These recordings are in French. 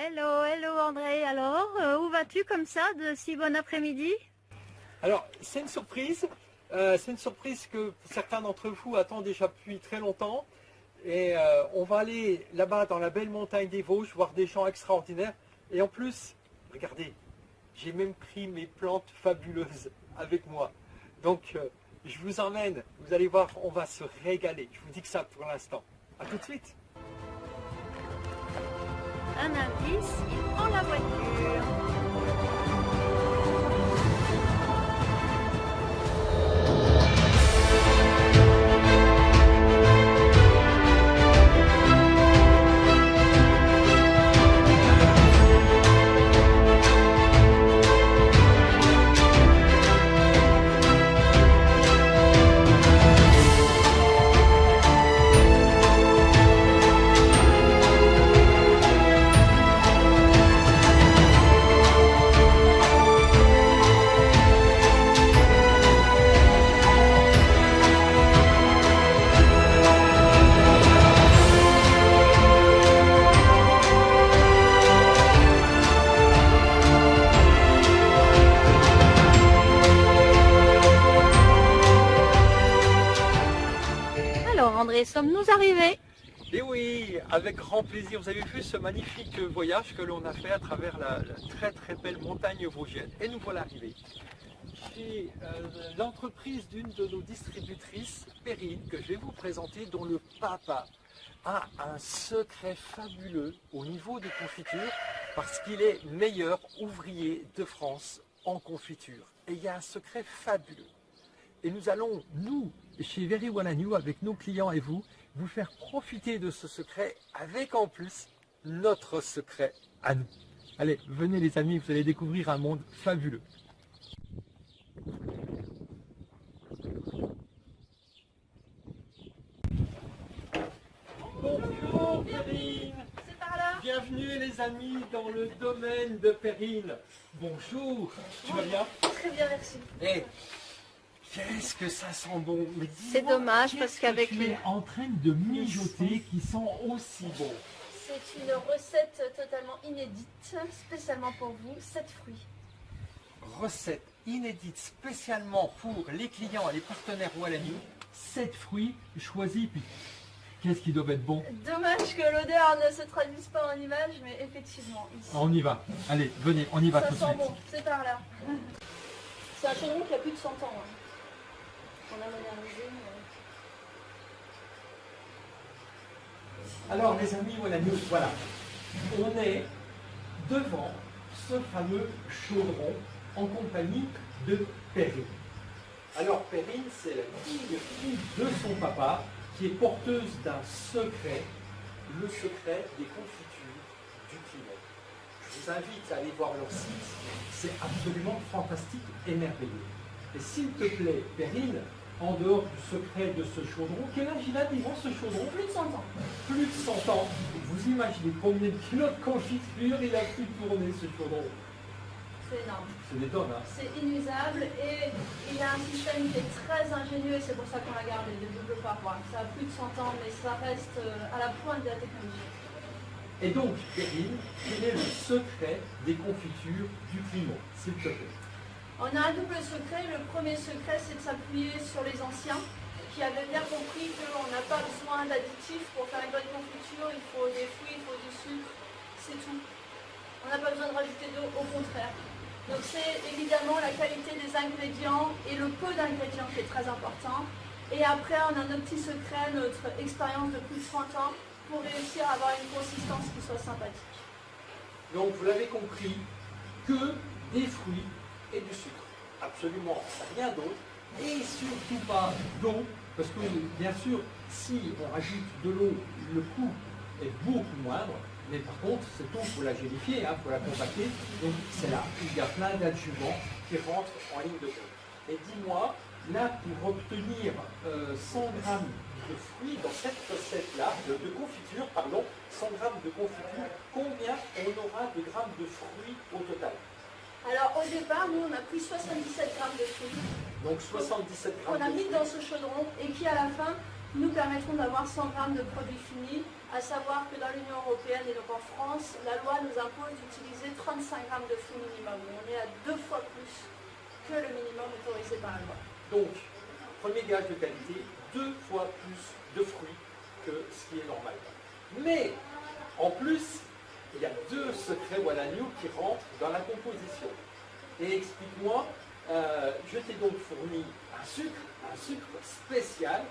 Hello, hello André. Alors, où vas-tu comme ça de si bon après-midi? Alors, c'est une surprise. C'est une surprise que certains d'entre vous attendent déjà depuis très longtemps. Et on va aller là-bas dans la belle montagne des Vosges, voir des gens extraordinaires. Et en plus, regardez, j'ai même pris mes plantes fabuleuses avec moi. Donc, je vous emmène. Vous allez voir, on va se régaler. Je vous dis que ça pour l'instant. À tout de suite. Un indice, il prend la voiture. Alors André, sommes-nous arrivés? Et oui, avec grand plaisir. Vous avez vu ce magnifique voyage que l'on a fait à travers la très belle montagne vosgienne. Et nous voilà arrivés chez l'entreprise d'une de nos distributrices, Perrine, que je vais vous présenter, dont le papa a un secret fabuleux au niveau des confitures, parce qu'il est meilleur ouvrier de France en confiture. Et il y a un secret fabuleux. Et nous allons, nous, chez Very Well and You, avec nos clients et vous faire profiter de ce secret avec en plus notre secret à nous. Allez, venez les amis, vous allez découvrir un monde fabuleux. Bonjour Perrine. C'est par là. Bienvenue les amis dans le domaine de Perrine. Bonjour, tu vas bien? Très bien, merci. Eh, qu'est-ce que ça sent bon. Mais C'est dis-moi, dommage qu'est-ce parce que qu'avec tu es en train de mijoter qui sent aussi bon. C'est une recette totalement inédite, spécialement pour vous, 7 fruits. Recette inédite spécialement pour les clients et les partenaires Well and You. 7 fruits choisis. Puis qu'est-ce qui doit être bon? Dommage que l'odeur ne se traduise pas en images, mais effectivement, ici, On y va. Allez, venez, on y va ça tout de sent suite. bon, c'est par là. C'est un chaudron qui a plus de 100 ans. Hein. On a modernisé. Alors les amis Well and You, voilà. On est devant ce fameux chaudron en compagnie de Perrine. Alors Perrine, c'est la fille de son papa qui est porteuse d'un secret, le secret des confitures du Climat. Je vous invite à aller voir leur site, c'est absolument fantastique et merveilleux. Et s'il te plaît, Perrine, en dehors du secret de ce chaudron, quel âge il a, dis-moi, ce chaudron? Plus de 100 ans. Plus de 100 ans. Vous imaginez combien de kilos de confiture il a pu tourner ce chaudron? C'est énorme. C'est des tonnes, hein? C'est inusable et il a un système qui est très ingénieux et c'est pour ça qu'on l'a gardé, de double paroi. Ça a plus de 100 ans mais ça reste à la pointe de la technologie. Et donc, Perrine, quel est le secret des confitures du Climat, s'il te plaît? On a un double secret. Le premier secret, c'est de s'appuyer sur les anciens qui avaient bien compris qu'on n'a pas besoin d'additifs pour faire une bonne confiture. Il faut des fruits, il faut du sucre, c'est tout. On n'a pas besoin de rajouter d'eau, au contraire. Donc c'est évidemment la qualité des ingrédients et le peu d'ingrédients qui est très important. Et après, on a notre petit secret, notre expérience de plus de 30 ans pour réussir à avoir une consistance qui soit sympathique. Donc, vous l'avez compris, que des fruits et du sucre. Absolument rien d'autre. Et surtout pas d'eau, parce que bien sûr, si on rajoute de l'eau, le coût est beaucoup moindre. Mais par contre, cette eau, il faut la gélifier, il faut la compacter. Donc c'est là, il y a plein d'adjuvants qui rentrent en ligne de compte. Et dis-moi, là, pour obtenir 100 grammes de fruits dans cette recette-là, de confiture, pardon, 100 grammes de confiture, combien on aura de grammes de fruits au total? Alors au départ, nous on a pris 77 grammes de fruits. Donc 77 grammes On a de mis fruits. dans ce chaudron et qui à la fin nous permettront d'avoir 100 grammes de produits finis, à savoir que dans l'Union européenne et donc en France, la loi nous impose d'utiliser 35 grammes de fruits minimum. On est à 2 fois plus que le minimum autorisé par la loi. Donc, premier gage de qualité, 2 fois plus de fruits que ce qui est normal. Mais, en plus, il y a 2 secrets One New qui rentrent dans la composition. Et explique-moi, je t'ai donc fourni un sucre spécial,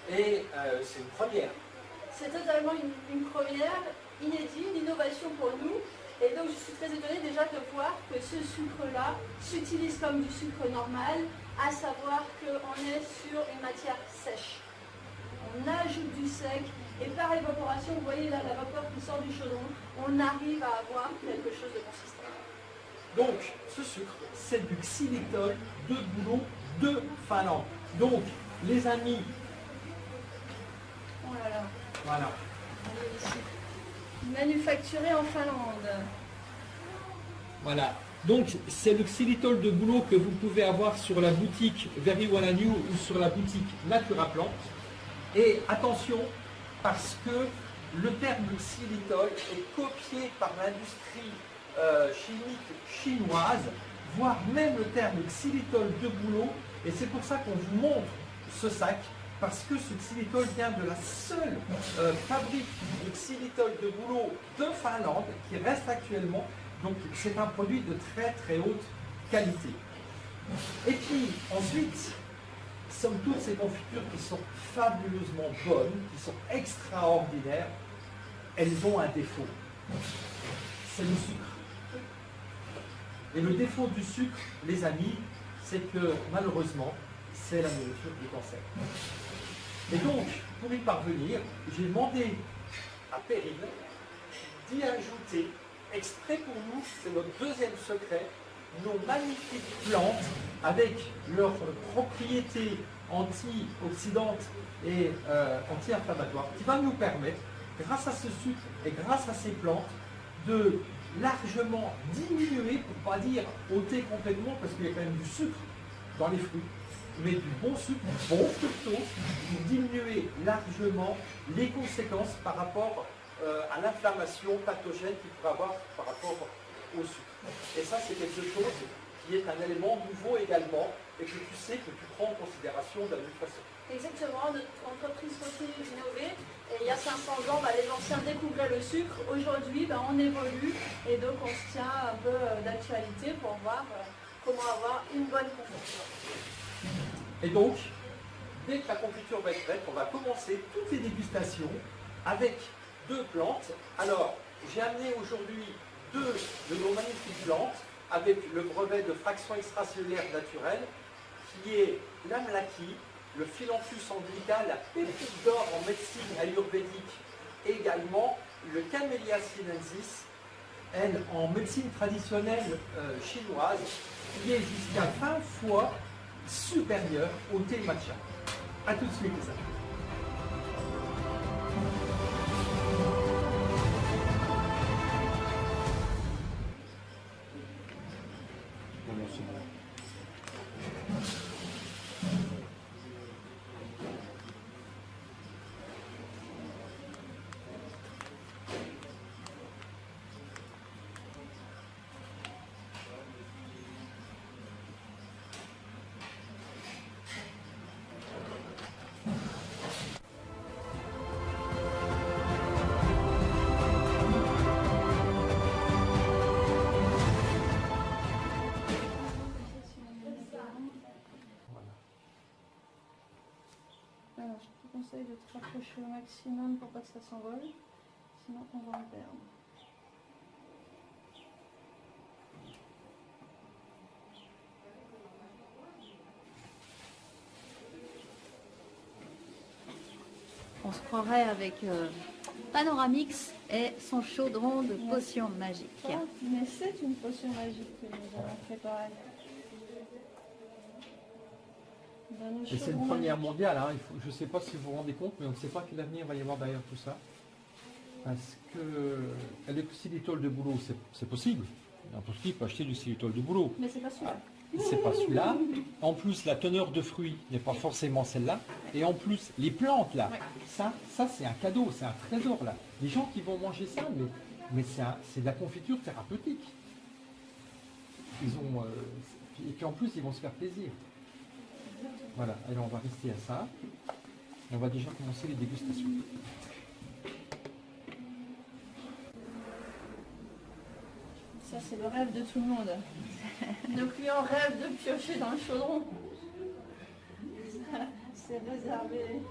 et c'est une première. C'est totalement une première, inédite, une innovation pour nous. Et donc je suis très étonnée déjà de voir que ce sucre-là s'utilise comme du sucre normal, à savoir qu'on est sur une matière sèche. On ajoute du sec et par évaporation, vous voyez là la vapeur qui sort du chaudron, on arrive à avoir quelque chose de consistant. Donc ce sucre, c'est du xylitol de bouleau de Finlande. Donc les amis, Oh là là, voilà. allez ici. Manufacturé en Finlande. Voilà. Donc c'est le xylitol de bouleau que vous pouvez avoir sur la boutique Very One New ou sur la boutique Natura Plant. Et attention, parce que le terme xylitol est copié par l'industrie chimique chinoise, voire même le terme xylitol de bouleau. Et c'est pour ça qu'on vous montre ce sac, parce que ce xylitol vient de la seule fabrique de xylitol de bouleau de Finlande qui reste actuellement. Donc c'est un produit de très très haute qualité. Et puis ensuite, somme toute, ces confitures qui sont fabuleusement bonnes, qui sont extraordinaires, elles ont un défaut. C'est le sucre. Et le défaut du sucre, les amis, c'est que malheureusement, c'est la nourriture du cancer. Et donc, pour y parvenir, j'ai demandé à Perrine d'y ajouter, exprès pour nous, c'est notre deuxième secret, nos magnifiques plantes avec leurs propriétés antioxydantes et anti-inflammatoires qui va nous permettre, grâce à ce sucre et grâce à ces plantes, de largement diminuer, pour ne pas dire ôter complètement, parce qu'il y a quand même du sucre dans les fruits, mais du bon sucre, du bon fructose, pour diminuer largement les conséquences par rapport à l'inflammation pathogène qu'il pourrait avoir par rapport au sucre. Et ça, c'est quelque chose qui est un élément nouveau également et que tu sais, que tu prends en considération de la même façon. Exactement, notre entreprise continue d'innover. Et il y a 500 ans, les anciens découvraient le sucre. Aujourd'hui, on évolue et donc on se tient un peu d'actualité pour voir comment avoir une bonne confiture. Et donc, dès que la confiture va être prête, on va commencer toutes les dégustations avec 2 plantes. Alors, j'ai amené aujourd'hui 2 de nos magnifiques plantes avec le brevet de fraction extracellulaire naturelle qui est l'amlaki, le Philanthus anglica, la pépite d'or en médecine ayurvédique, également le Camellia sinensis, elle en médecine traditionnelle chinoise, qui est jusqu'à 20 fois supérieure au thé matcha. A tout de suite les amis. Alors, je te conseille de te rapprocher au maximum pour pas que ça s'envole, sinon on va en perdre. On se croirait avec Panoramix et son chaudron de potions magiques. Mais c'est une potion magique que nous avons préparée. Et c'est une première mondiale, hein. Je ne sais pas si vous vous rendez compte, mais on ne sait pas quel avenir va y avoir derrière tout ça. Parce que le xylitol de bouleau, c'est possible, N'importe qui peut acheter du xylitol de bouleau. Mais c'est pas celui-là. C'est pas celui-là. En plus, la teneur de fruits n'est pas forcément celle-là. Et en plus, les plantes là, Ouais. ça c'est un cadeau, c'est un trésor là. Les gens qui vont manger ça, mais c'est de la confiture thérapeutique. Ils ont, et puis en plus, ils vont se faire plaisir. Voilà, alors on va rester à ça. On va déjà commencer les dégustations. Ça, c'est le rêve de tout le monde. Nos clients rêvent de piocher dans le chaudron. C'est réservé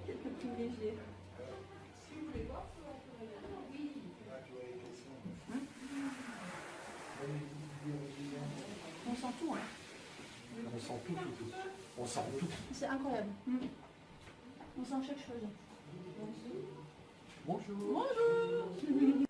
quelques privilégiés. On sent tout, hein. On sent tout. On sent tout. C'est incroyable. On sent chaque chose. Bonjour. Bonjour.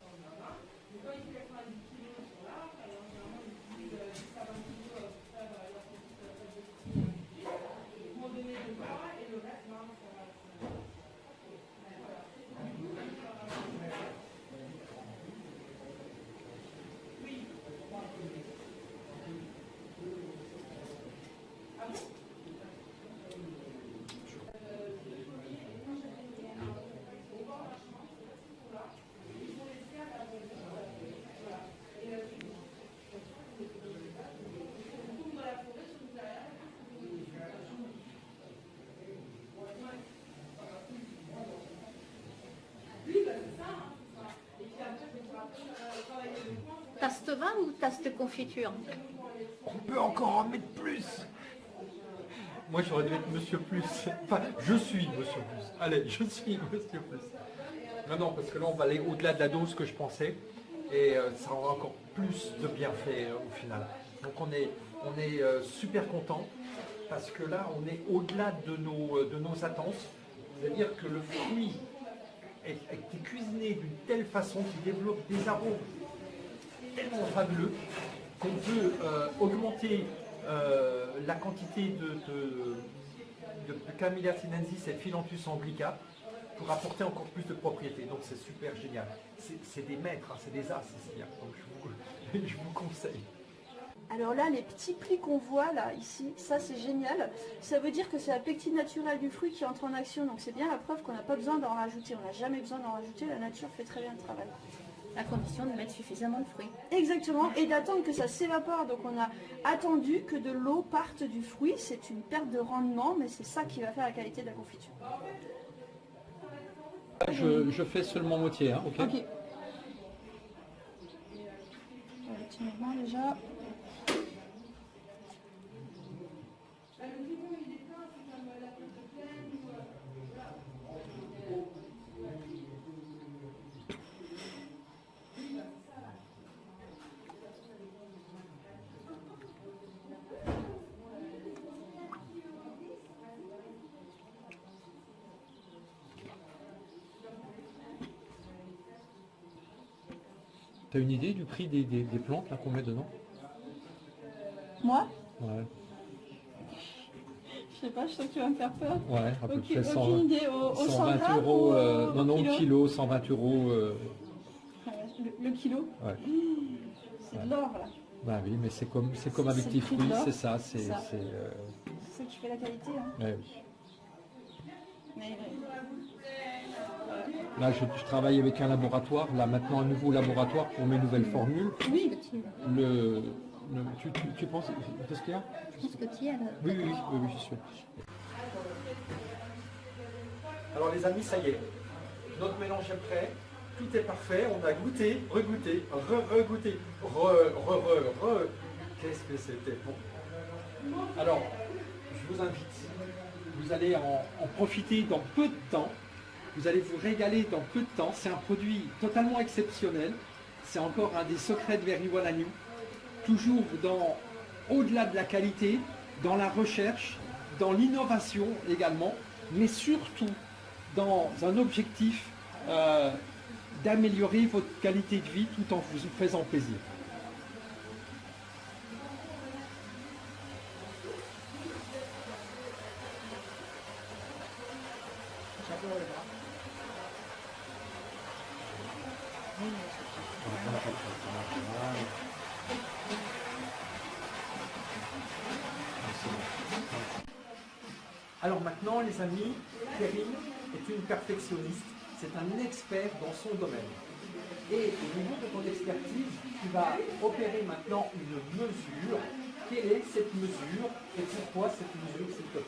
Taste vin ou taste confiture? On peut encore en mettre plus. Moi j'aurais dû être Monsieur Plus. Enfin, je suis Monsieur Plus. Allez, je suis Monsieur Plus. Non, parce que là on va aller au-delà de la dose que je pensais. Et ça aura encore plus de bienfaits au final. Donc on est super content parce que là on est au-delà de nos attentes. C'est-à-dire que le fruit est cuisiné d'une telle façon qu'il développe des arômes tellement fabuleux qu'on peut augmenter la quantité de Camellia sinensis et Philanthus anglica pour apporter encore plus de propriétés. Donc c'est super génial. C'est des maîtres, hein, c'est des as ici. Hein. Donc je vous conseille. Alors là, les petits plis qu'on voit là, ici, ça c'est génial. Ça veut dire que c'est la pectine naturelle du fruit qui entre en action. Donc c'est bien la preuve qu'on n'a pas besoin d'en rajouter. On n'a jamais besoin d'en rajouter. La nature fait très bien le travail. À condition de mettre suffisamment de fruits. Exactement, et d'attendre que ça s'évapore. Donc on a attendu que de l'eau parte du fruit. C'est une perte de rendement, mais c'est ça qui va faire la qualité de la confiture. Je fais seulement moitié, hein, ok. Ok. Un petit mouvement déjà. T'as une idée du prix des plantes là qu'on met dedans? Moi, Ouais, je sais pas, je sens que tu vas me faire peur. ouais, à peu Ok, près 100, aucune idée. Au 120 grammes euros, ou non, au kilo, 120 euros. Le kilo, Ouais. c'est de l'or là. Bah oui, mais c'est comme avec C'est tes le prix de fruits, l'or. c'est ça. C'est, C'est ça. c'est, C'est ça qui fait la qualité. Hein. ouais, oui. Mais, Là, je travaille avec un laboratoire, là maintenant un nouveau laboratoire pour mes nouvelles formules. oui, Tu penses, qu'est-ce qu'il y a? Je pense que tu y es là. Oui, je suis. Alors les amis, ça y est, notre mélange est prêt, tout est parfait, on a goûté, regoûté, re-goûté, Qu'est-ce que c'était bon. Alors, je vous invite, vous allez en profiter dans peu de temps, vous allez vous régaler dans peu de temps, c'est un produit totalement exceptionnel, c'est encore un des secrets de Very Well Agnew, toujours au-delà de la qualité, dans la recherche, dans l'innovation également, mais surtout dans un objectif d'améliorer votre qualité de vie tout en vous faisant plaisir. J'adore le bras. Alors maintenant, les amis, Perrine est une perfectionniste, c'est un expert dans son domaine. Et au niveau de ton expertise, tu vas opérer maintenant une mesure. Quelle est cette mesure et pourquoi cette mesure, s'il te plaît?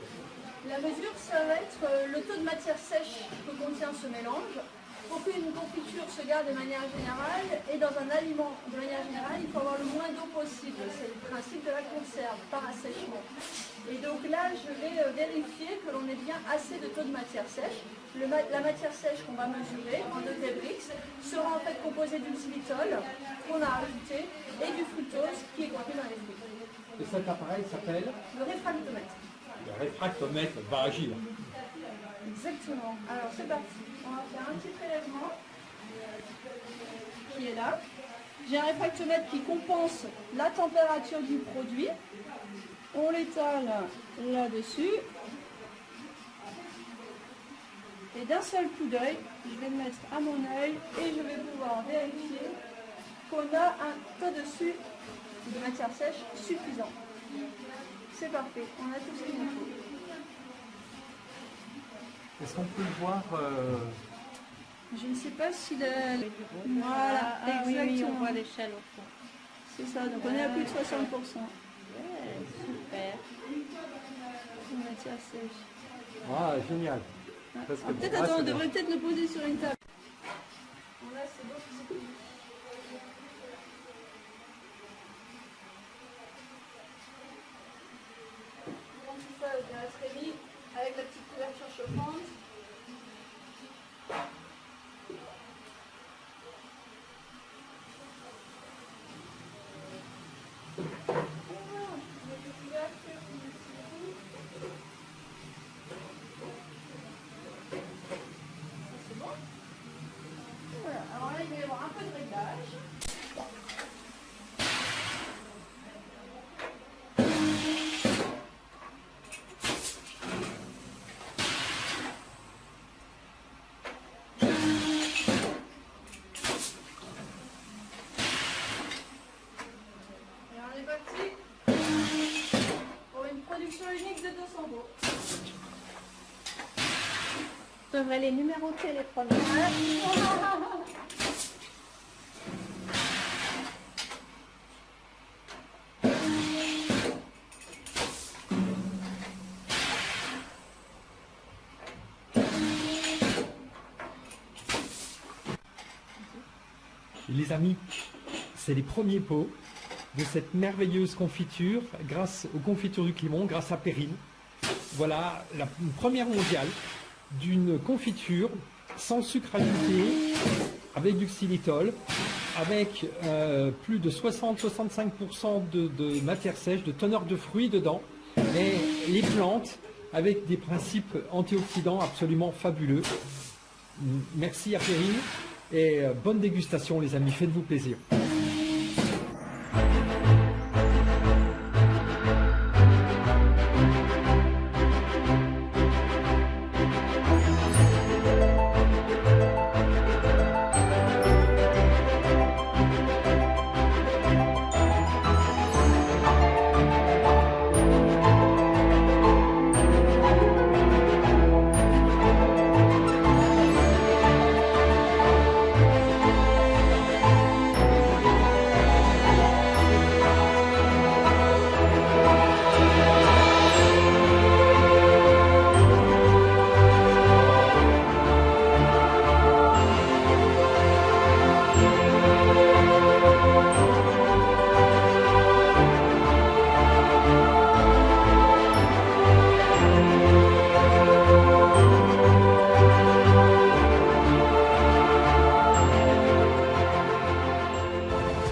La mesure, ça va être le taux de matière sèche que contient ce mélange. Pour qu'une confiture se garde de manière générale et dans un aliment de manière générale, il faut avoir le moins d'eau possible. C'est le principe de la conserve par assèchement. Et donc là, je vais vérifier que l'on ait bien assez de taux de matière sèche. La matière sèche qu'on va mesurer en ETBrix sera en fait composée d'une xylitol qu'on a rajouté et du fructose qui est contenu dans les fruits. Et cet appareil s'appelle? Le réfractomètre. Le réfractomètre va agir. Exactement. Alors c'est parti. On va faire un petit prélèvement qui est là. J'ai un réfractomètre qui compense la température du produit. On l'étale là-dessus. Et d'un seul coup d'œil, je vais le mettre à mon œil et je vais pouvoir vérifier qu'on a un taux dessus de matière sèche suffisant. C'est parfait, on a tout ce qu'il nous faut. Est-ce qu'on peut le voir Je ne sais pas si le... Voilà, Voilà, oui, exactement. on voit l'échelle au fond. C'est ça, donc on est à plus de 60%. Ouais, super. De matière sèche. Ah, génial. Parce que Peut-être, bon, attends, c'est on bien. devrait peut-être le poser sur une table. Bon, là, c'est bon, c'est tout. On tout ça bien très vite avec la petite couverture chauffante. C'est bon. Voilà. Alors là, il va y avoir un peu de réglage. Et on est parti pour une production unique de 200 pots. Je devrais les numéroter les premières. Les amis, c'est les premiers pots de cette merveilleuse confiture grâce aux confitures du Clément, grâce à Perrine. Voilà la première mondiale d'une confiture sans sucre ajouté, avec du xylitol, avec plus de 60-65% de matière sèche, de teneur de fruits dedans, et les plantes avec des principes antioxydants absolument fabuleux. Merci à Perrine et bonne dégustation les amis, faites-vous plaisir.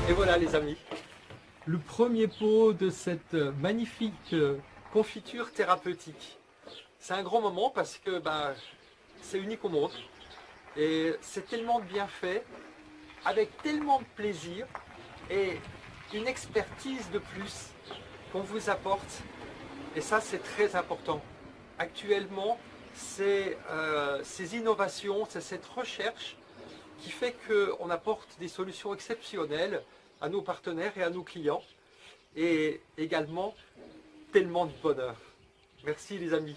Et voilà les amis, le premier pot de cette magnifique confiture thérapeutique. C'est un grand moment parce que c'est unique au monde et c'est tellement bien fait, avec tellement de plaisir et une expertise de plus qu'on vous apporte. Et ça c'est très important. Actuellement, c'est ces innovations, c'est cette recherche qui fait qu'on apporte des solutions exceptionnelles à nos partenaires et à nos clients, et également tellement de bonheur. Merci les amis.